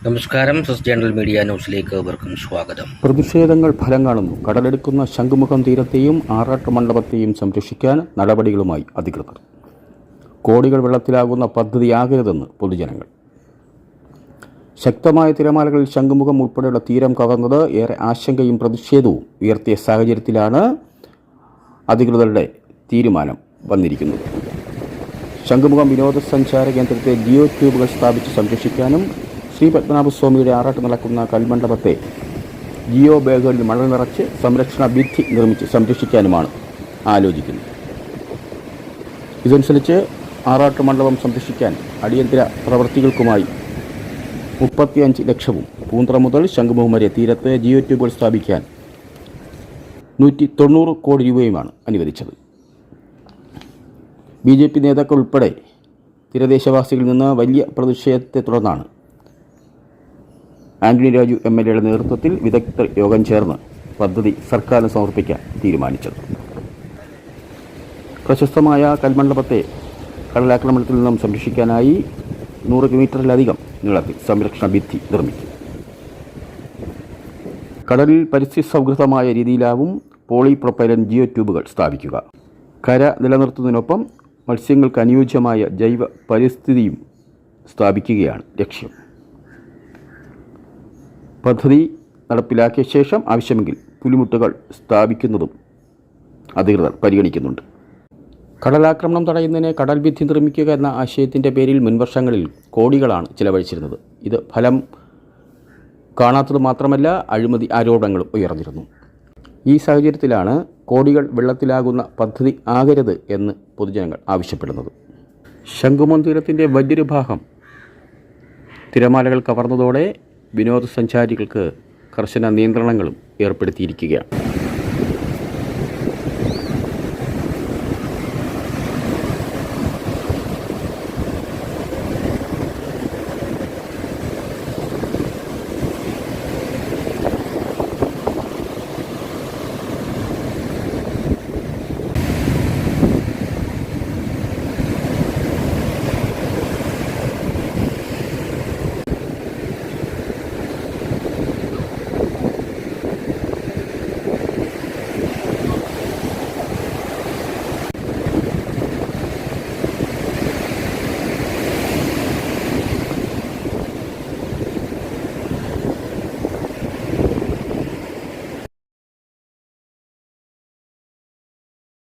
നമസ്കാരം. സസ് journal media ന്യൂസിലേക്ക് ഏവർക്കും സ്വാഗതം. പ്രതിഷേധങ്ങൾ ഫലം കാണുന്നു. കടലെടുക്കുന്ന ശംഖുമുഖം തീരത്തെയും ആറാട്ട് മണ്ഡപത്തെയും സംരക്ഷിക്കാൻ നടപടികളുമായി അധികൃതർ. കോടികൾ വെള്ളത്തിലാകുന്ന പദ്ധതിയാകരുതെന്ന് പൊതുജനങ്ങൾ. ശക്തമായ തിരമാലകളിൽ ശംഖുമുഖം ഉൾപ്പെടെയുള്ള തീരം കവർന്നത് ഏറെ ആശങ്കയും പ്രതിഷേധവും ഉയർത്തിയ സാഹചര്യത്തിലാണ് അധികൃതരുടെ തീരുമാനം വന്നിരിക്കുന്നത്. ശംഖുമുഖം വിനോദസഞ്ചാര കേന്ദ്രത്തെ ജിയോ ട്യൂബുകൾ സ്ഥാപിച്ച് സംരക്ഷിക്കാനും ശ്രീ പത്മനാഭസ്വാമിയുടെ ആറാട്ട് നടക്കുന്ന കൽമണ്ഡപത്തെ ജിയോ ബാഗുകളിൽ മണൽ നിറച്ച് സംരക്ഷണ ഭിത്തി നിർമ്മിച്ച് സംരക്ഷിക്കാനുമാണ് ആലോചിക്കുന്നത്. ഇതനുസരിച്ച് ആറാട്ട് മണ്ഡപം സംരക്ഷിക്കാൻ അടിയന്തര പ്രവൃത്തികൾക്കുമായി 35 ലക്ഷവും പൂന്തറ മുതൽ ശംഖുമുഖം വരെ തീരത്ത് ജിയോ ട്യൂബുകൾ സ്ഥാപിക്കാൻ 190 കോടി രൂപയുമാണ് അനുവദിച്ചത്. BJP നേതാക്കൾ ഉൾപ്പെടെ തീരദേശവാസികളിൽ നിന്ന് വലിയ പ്രതിഷേധത്തെ തുടർന്നാണ് ആന്റണി രാജു MLAയുടെ നേതൃത്വത്തിൽ വിദഗ്ധർ യോഗം ചേർന്ന് പദ്ധതി സർക്കാരിന് സമർപ്പിക്കാൻ തീരുമാനിച്ചത്. പ്രശസ്തമായ കൽമണ്ഡപത്തെ കടലാക്രമണത്തിൽ നിന്നും സംരക്ഷിക്കാനായി 100 കിലോമീറ്ററിലധികം നീളത്തിൽ സംരക്ഷണ ഭിത്തി നിർമ്മിക്കും. കടലിൽ പരിസ്ഥിതി സൗഹൃദമായ രീതിയിലാവും പോളിപ്രൊപ്പൈലൻ ജിയോ ട്യൂബുകൾ സ്ഥാപിക്കുക. കര നിലനിർത്തുന്നതിനൊപ്പം മത്സ്യങ്ങൾക്ക് അനുയോജ്യമായ ജൈവ പരിസ്ഥിതിയും സ്ഥാപിക്കുകയാണ് ലക്ഷ്യം. പദ്ധതി നടപ്പിലാക്കിയ ശേഷം ആവശ്യമെങ്കിൽ പുലിമുട്ടുകൾ സ്ഥാപിക്കുന്നതും അധികൃതർ പരിഗണിക്കുന്നുണ്ട്. കടലാക്രമണം തടയുന്നതിന് കടൽ ഭിത്തി നിർമ്മിക്കുക എന്ന ആശയത്തിൻ്റെ പേരിൽ മുൻവർഷങ്ങളിൽ കോടികളാണ് ചിലവഴിച്ചിരുന്നത്. ഇത് ഫലം കാണാത്തത് മാത്രമല്ല, അഴിമതി ആരോപണങ്ങളും ഉയർന്നിരുന്നു. ഈ സാഹചര്യത്തിലാണ് കോടികൾ വെള്ളത്തിലാകുന്ന പദ്ധതി ആകരുത് എന്ന് പൊതുജനങ്ങൾ ആവശ്യപ്പെടുന്നത്. ശംഖുമുഖം തീരത്തിൻ്റെ വലിയൊരു ഭാഗം തിരമാലകൾ കവർന്നതോടെ വിനോദസഞ്ചാരികൾക്ക് കർശന നിയന്ത്രണങ്ങളും ഏർപ്പെടുത്തിയിരിക്കുകയാണ്.